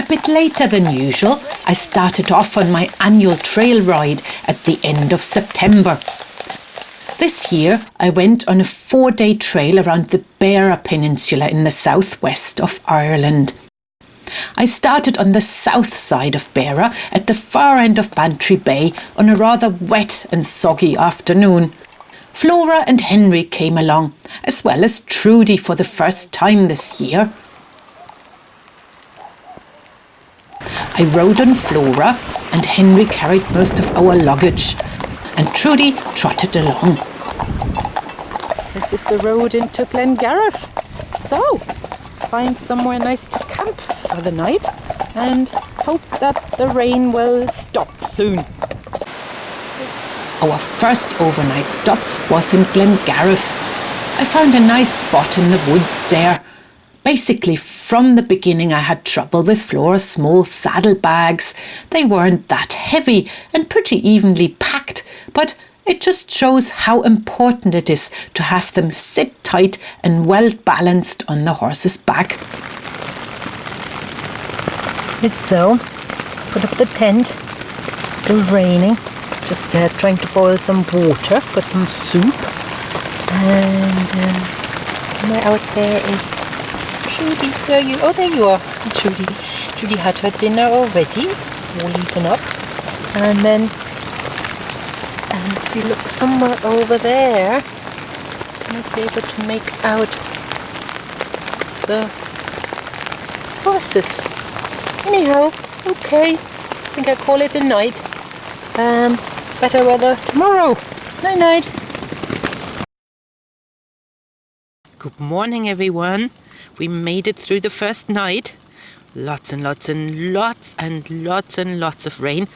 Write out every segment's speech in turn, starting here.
bit later than usual, I started off on my annual trail ride at the end of September. This year I went on a 4-day trail around the Beara Peninsula in the southwest of Ireland. I started on the south side of Beara at the far end of Bantry Bay on a rather wet and soggy afternoon. Flora and Henry came along, as well as Trudi for the first time this year. I rode on Flora and Henry carried most of our luggage, and Trudi trotted along. This is the road into Glengarriff. So, find somewhere nice to camp for the night and hope that the rain will stop soon. Our first overnight stop was in Glengarriff. I found a nice spot in the woods there. Basically, from the beginning I had trouble with Flora's small saddlebags. They weren't that heavy and pretty evenly packed, but it just shows how important it is to have them sit tight and well balanced on the horse's back. So, put up the tent. Still raining. Just trying to boil some water for some soup. And out there is Trudi. Where are you? Oh, there you are, Trudi. Trudi had her dinner already, all eaten up. And then, if you look somewhere over there, you might be able to make out the horses. Anyhow, okay, I think I call it a night. Better weather tomorrow. Night night. Good morning, everyone. We made it through the first night. Lots and lots and lots and lots and lots of rain.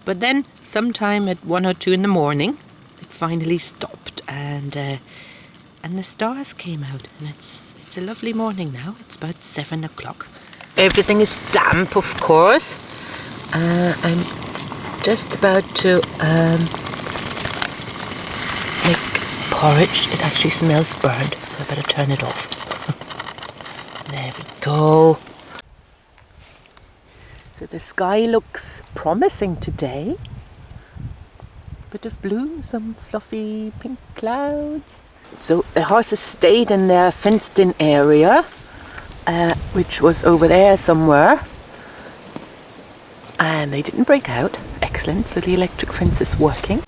But then, sometime at 1 or 2 in the morning, it finally stopped and the stars came out. And it's a lovely morning now. It's about 7 o'clock. Everything is damp, of course. I'm just about to make porridge. It actually smells burnt, so I better turn it off. There we go. So the sky looks promising today. Bit of blue, some fluffy pink clouds. So the horses stayed in their fenced-in area, which was over there somewhere. And they didn't break out. Excellent. So the electric fence is working.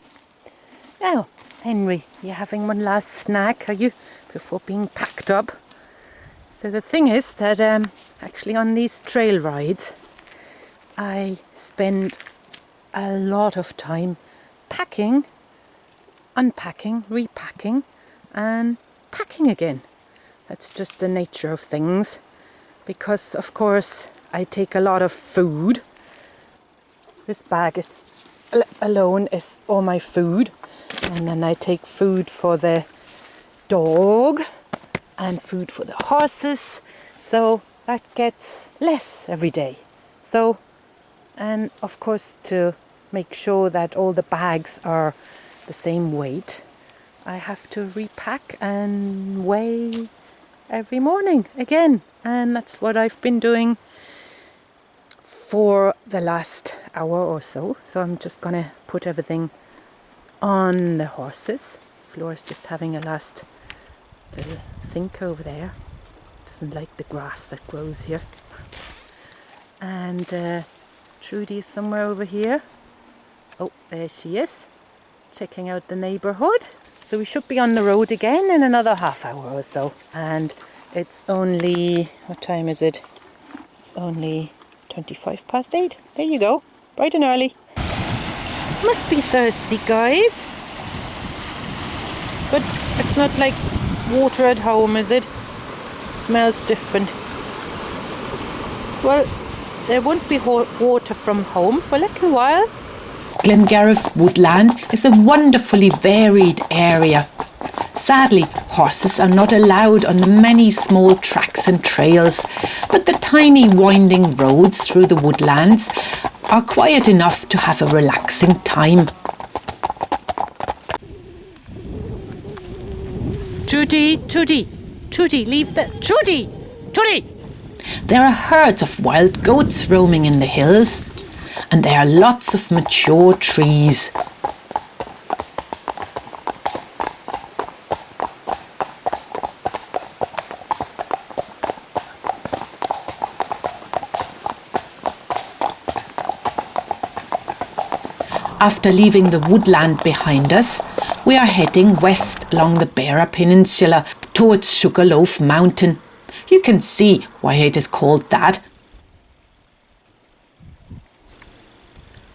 Now, Henry, you're having one last snack, are you? Before being packed up. So the thing is that actually on these trail rides, I spend a lot of time packing, unpacking, repacking, and packing again. That's just the nature of things. Because, of course, I take a lot of food. This bag is alone is all my food. And then I take food for the dog and food for the horses. So that gets less every day. So, and of course to make sure that all the bags are the same weight, I have to repack and weigh every morning again. And that's what I've been doing for the last hour or so. So I'm just gonna put everything on the horses. Flora's just having a last little think over there. Doesn't like the grass that grows here. And Trudi is somewhere over here. Oh, there she is, checking out the neighbourhood. So we should be on the road again in another half hour or so. And it's only, what time is it? It's only 8:25. There you go, bright and early. Must be thirsty, guys. But it's not like water at home, is it? Smells different. Well, there won't be water from home for a little while. Glengarriff Woodland is a wonderfully varied area. Sadly, horses are not allowed on the many small tracks and trails, but the tiny winding roads through the woodlands are quiet enough to have a relaxing time. Trudi, leave the... Trudi! There are herds of wild goats roaming in the hills, and there are lots of mature trees. After leaving the woodland behind us, we are heading west along the Beara Peninsula towards Sugarloaf Mountain. You can see why it is called that.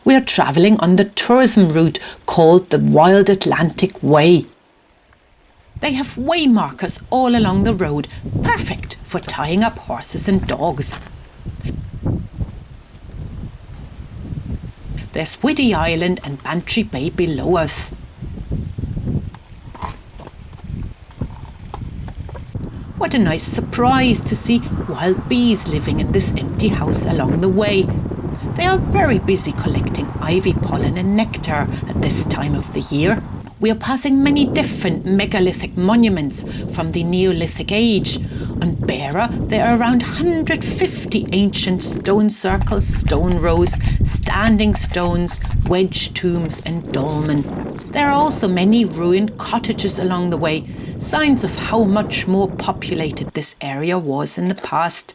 We are travelling on the tourism route called the Wild Atlantic Way. They have way markers all along the road, perfect for tying up horses and dogs. There's Whiddy Island and Bantry Bay below us. What a nice surprise to see wild bees living in this empty house along the way. They are very busy collecting ivy pollen and nectar at this time of the year. We are passing many different megalithic monuments from the Neolithic age. On Beara, there are around 150 ancient stone circles, stone rows, standing stones, wedge tombs and dolmen. There are also many ruined cottages along the way, signs of how much more populated this area was in the past.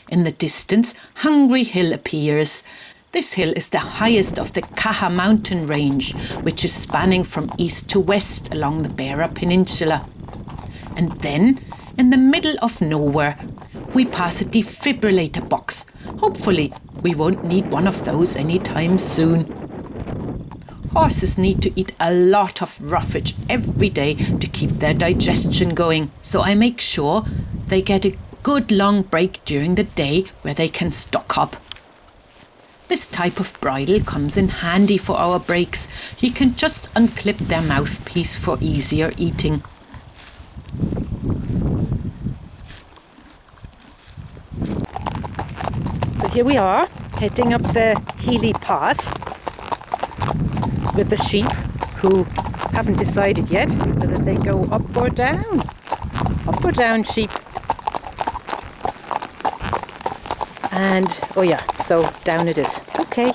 In the distance, Hungry Hill appears. This hill is the highest of the Caha mountain range, which is spanning from east to west along the Beara Peninsula. And then, in the middle of nowhere, we pass a defibrillator box. Hopefully, we won't need one of those anytime soon. Horses need to eat a lot of roughage every day to keep their digestion going, so I make sure they get a good long break during the day where they can stock up. This type of bridle comes in handy for our breaks. You can just unclip their mouthpiece for easier eating. So here we are, heading up the Healy Pass with the sheep, who haven't decided yet whether they go up or down. Up or down, sheep. And, oh yeah, so down it is. Okay,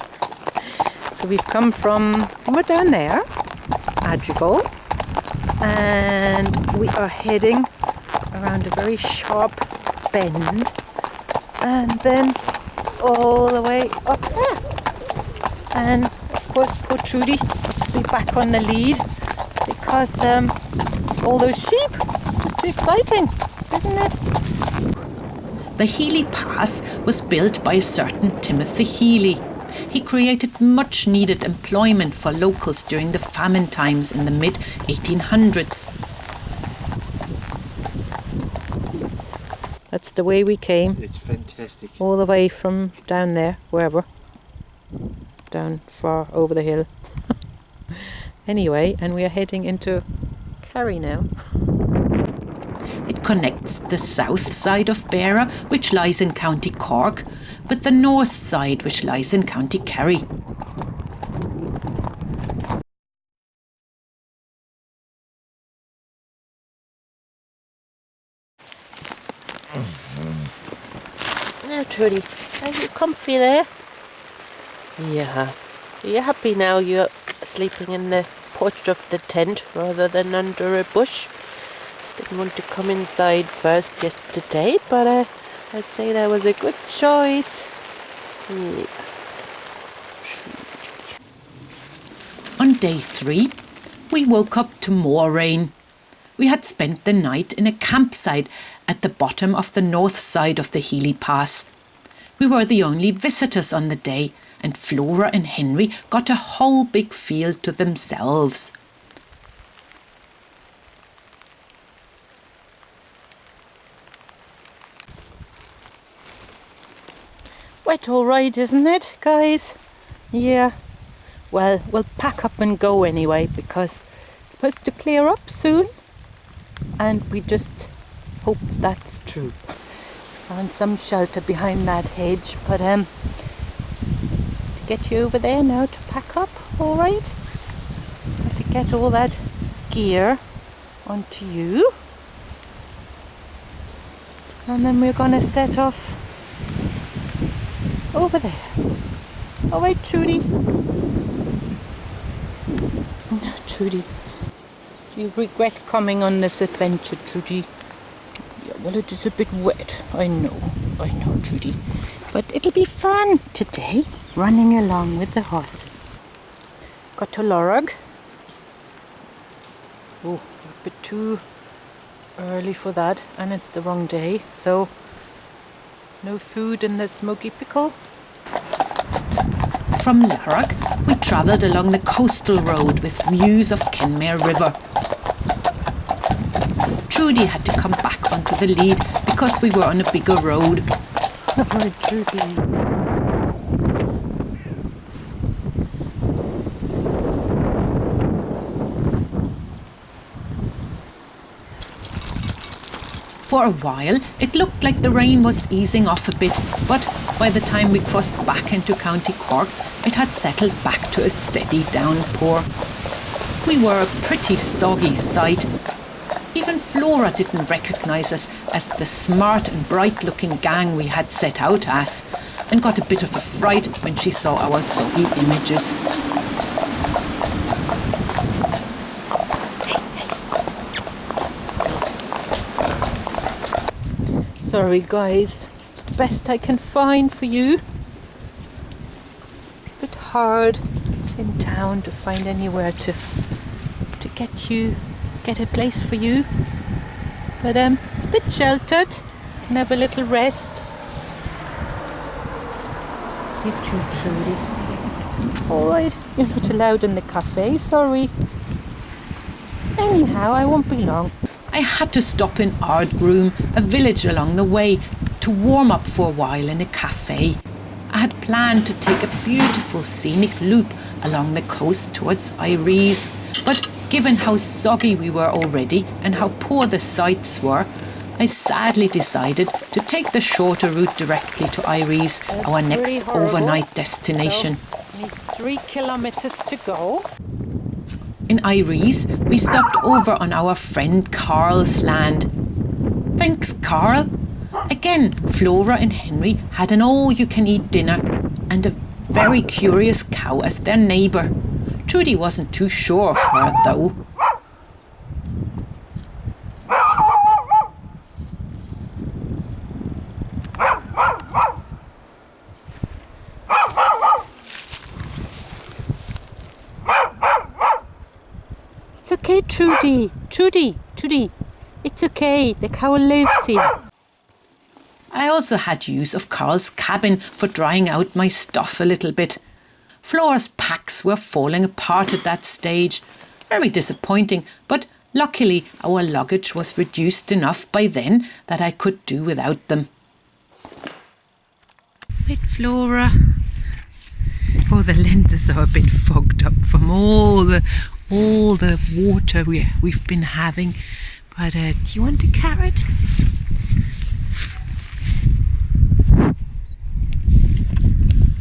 so we've come from somewhere down there, Adrigal, and we are heading around a very sharp bend, and then all the way up there. And of course, poor Trudi will be back on the lead because all those sheep, just too exciting, isn't it? The Healy Pass was built by a certain Timothy Healy. He created much needed employment for locals during the famine times in the mid-1800s. That's the way we came. It's fantastic. All the way from down there, wherever. Down far over the hill. Anyway, and we are heading into Kerry now. It connects the south side of Beara, which lies in County Cork, with the north side, which lies in County Kerry. Now, Trudi, are you comfy there? Yeah. Are you happy now you're sleeping in the porch of the tent rather than under a bush? Didn't want to come inside first yesterday, but I'd say that was a good choice. Yeah. On day 3, we woke up to more rain. We had spent the night in a campsite at the bottom of the north side of the Healy Pass. We were the only visitors on the day, and Flora and Henry got a whole big field to themselves. Wet all right, isn't it, guys? Yeah. Well, we'll pack up and go anyway, because it's supposed to clear up soon. And we just hope that's true. Found some shelter behind that hedge, but to get you over there now to pack up, all right? Have to get all that gear onto you. And then we're going to set off over there. All right, Trudi. Trudi, do you regret coming on this adventure, Trudi? Yeah, well, it is a bit wet. I know, Trudi. But it'll be fun today, running along with the horses. Got to Lorog. Oh, a bit too early for that, and it's the wrong day, so no food in the smoky pickle. From Lorog, we travelled along the coastal road with views of Kenmare River. Trudi had to come back onto the lead because we were on a bigger road. Oh, Trudi. For a while, it looked like the rain was easing off a bit, but by the time we crossed back into County Cork, it had settled back to a steady downpour. We were a pretty soggy sight. Even Flora didn't recognise us as the smart and bright-looking gang we had set out as, and got a bit of a fright when she saw our soggy images. Sorry guys, it's the best I can find for you. A bit hard in town to find anywhere to get a place for you. But it's a bit sheltered. Can have a little rest. You too, Trudi. Alright, you're not allowed in the cafe, sorry. Anyhow, I won't be long. I had to stop in Ardgroom, a village along the way, to warm up for a while in a cafe. I had planned to take a beautiful scenic loop along the coast towards Iries, but given how soggy we were already and how poor the sights were, I sadly decided to take the shorter route directly to Iries, our next overnight destination. So, only 3 kilometres to go. In Iries, we stopped over on our friend Carl's land. Thanks, Carl. Again, Flora and Henry had an all-you-can-eat dinner and a very curious cow as their neighbour. Trudi wasn't too sure of her, though. It's okay, Trudi. Trudi. It's okay. The cow lives here. I also had use of Carl's cabin for drying out my stuff a little bit. Flora's packs were falling apart at that stage. Very disappointing, but luckily our luggage was reduced enough by then that I could do without them. Right, Flora. Oh, the lenses are a bit fogged up from all the water we've been having. But do you want a carrot?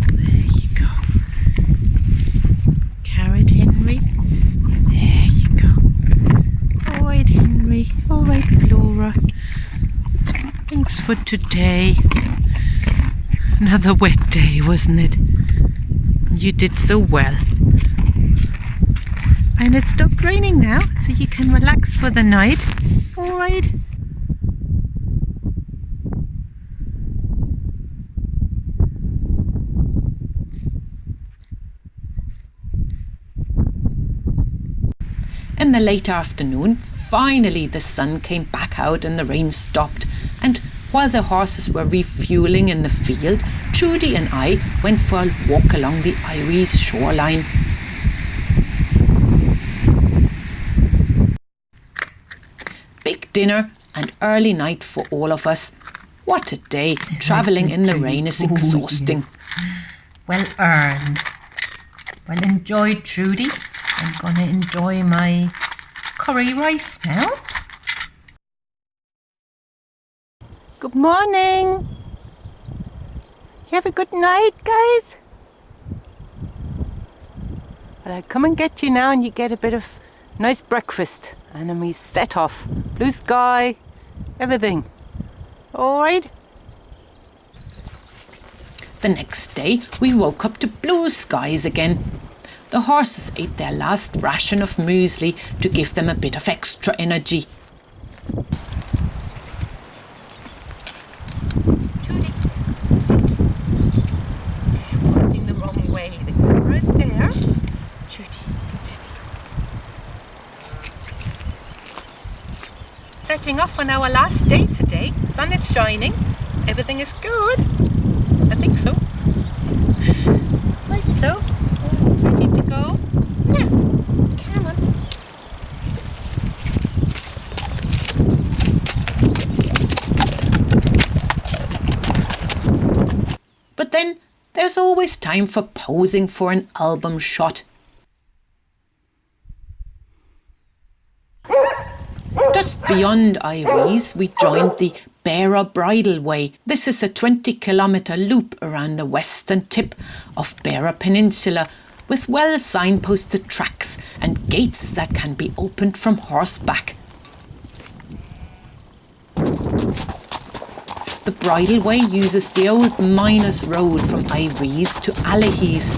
There you go. Carrot, Henry. There you go. All right, Henry. All right, Flora. Thanks for today. Another wet day, wasn't it? You did so well. And it stopped raining now, so you can relax for the night. All right. In the late afternoon, finally the sun came back out and the rain stopped, and while the horses were refuelling in the field, Trudi and I went for a walk along the Iries shoreline. Big dinner and early night for all of us. What a day! Travelling in the rain is exhausting. Well earned. Well, enjoy, Trudi. I'm gonna enjoy my curry rice now. Good morning. You have a good night, guys? Well, I'll come and get you now and you get a bit of nice breakfast. And then we set off. Blue sky, everything. All right. The next day we woke up to blue skies again. The horses ate their last ration of muesli to give them a bit of extra energy. Trudi, you're pointing the wrong way. The camera's there. Trudi. Setting off on our last day today. Sun is shining. Everything is good. I think so. Right, so ready to go? Yeah, come on. But then there's always time for posing for an album shot. Just beyond Iries, we joined the Beara Bridleway. This is a 20-kilometre loop around the western tip of Beara Peninsula with well signposted tracks and gates that can be opened from horseback. The Bridleway uses the old miners' road from Iries to Allihies,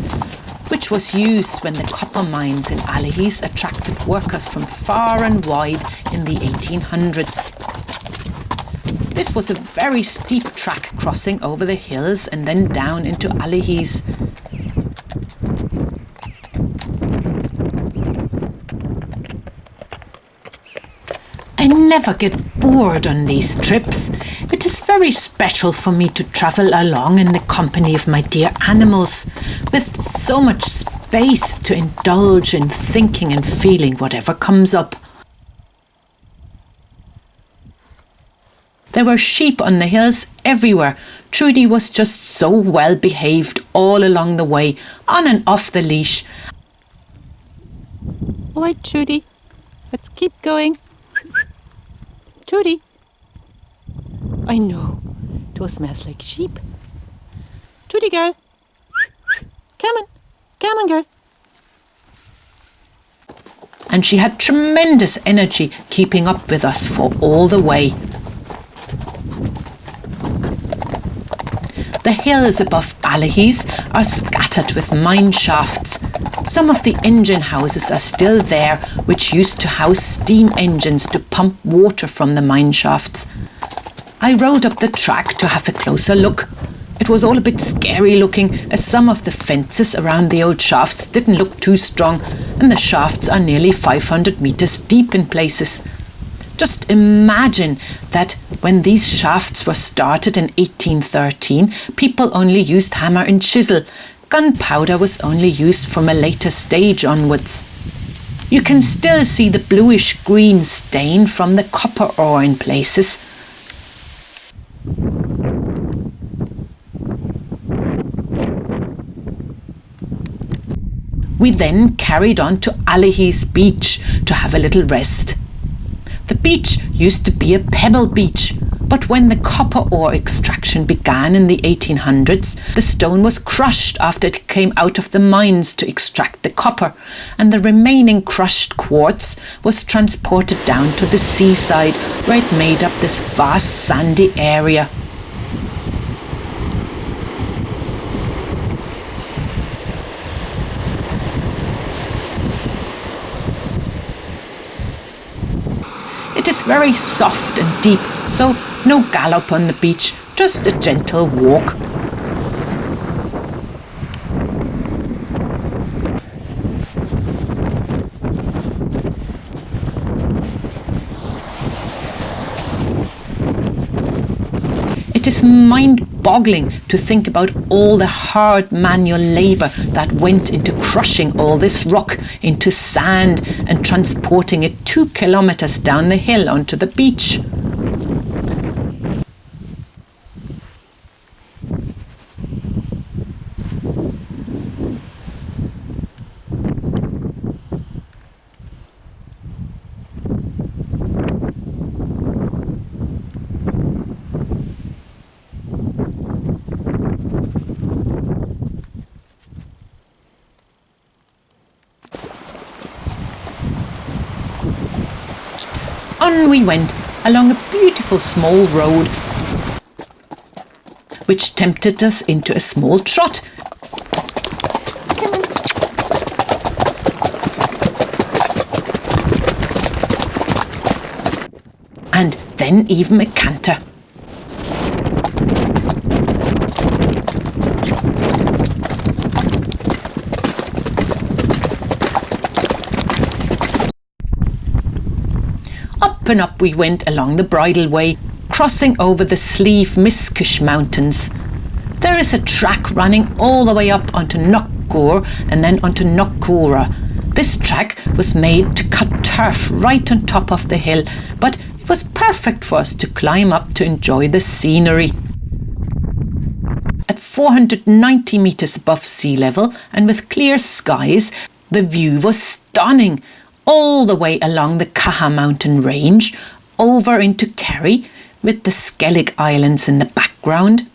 which was used when the copper mines in Allihies attracted workers from far and wide in the 1800s. This was a very steep track crossing over the hills and then down into Allihies. I never get bored on these trips. It is very special for me to travel along in the company of my dear animals, with so much space to indulge in thinking and feeling whatever comes up. There were sheep on the hills everywhere. Trudi was just so well behaved all along the way, on and off the leash. All right, Trudi, let's keep going. Trudi. I know, those smells like sheep. Trudi girl. Come on girl. And she had tremendous energy keeping up with us for all the way. The hills above Allihies are scattered with mine shafts. Some of the engine houses are still there, which used to house steam engines to pump water from the mine shafts. I rode up the track to have a closer look. It was all a bit scary looking, as some of the fences around the old shafts didn't look too strong, and the shafts are nearly 500 metres deep in places. Just imagine that when these shafts were started in 1813, people only used hammer and chisel. Gunpowder was only used from a later stage onwards. You can still see the bluish-green stain from the copper ore in places. We then carried on to Allihies Beach to have a little rest. The beach used to be a pebble beach, but when the copper ore extraction began in the 1800s, the stone was crushed after it came out of the mines to extract the copper, and the remaining crushed quartz was transported down to the seaside, where it made up this vast sandy area. It is very soft and deep, so no gallop on the beach, just a gentle walk. It is mind-boggling to think about all the hard manual labour that went into crushing all this rock into sand and transporting it 2 kilometres down the hill onto the beach. On we went along a beautiful small road. which tempted us into a small trot. And then even a canter. Up and up we went along the bridleway, crossing over the Slieve Miskish Mountains. There is a track running all the way up onto Knockgour and then onto Knockgoura. This track was made to cut turf right on top of the hill, but it was perfect for us to climb up to enjoy the scenery. At 490 metres above sea level and with clear skies, the view was stunning, all the way along the Caha mountain range, over into Kerry, with the Skellig Islands in the background,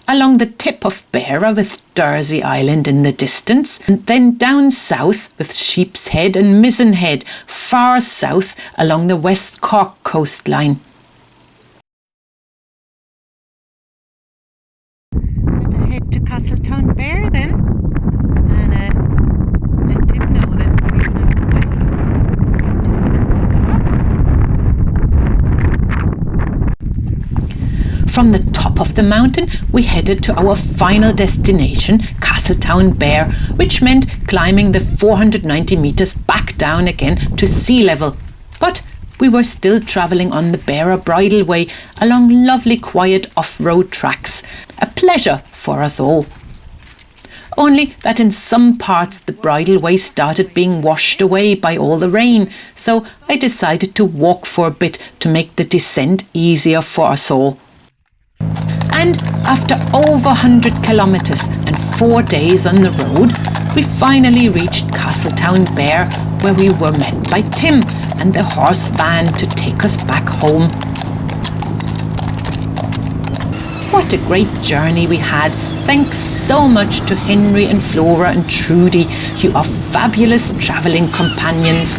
along the tip of Beara with Dursey Island in the distance, and then down south with Sheep's Head and Mizzen Head, far south along the West Cork coastline. Better head to Castletown Bear then, and let Tim know that we're on our way for him to pick us up. From the top of the mountain, we headed to our final destination, Castletown Bear, which meant climbing the 490 metres back down again to sea level. But we were still travelling on the Beara Bridleway along lovely quiet off-road tracks, a pleasure for us all. Only that in some parts the bridleway started being washed away by all the rain, so I decided to walk for a bit to make the descent easier for us all. And after over 100 kilometres and 4 days on the road, we finally reached Castletown Bear, where we were met by Tim and the horse van to take us back home. What a great journey we had. Thanks so much to Henry and Flora and Trudi, you are fabulous travelling companions.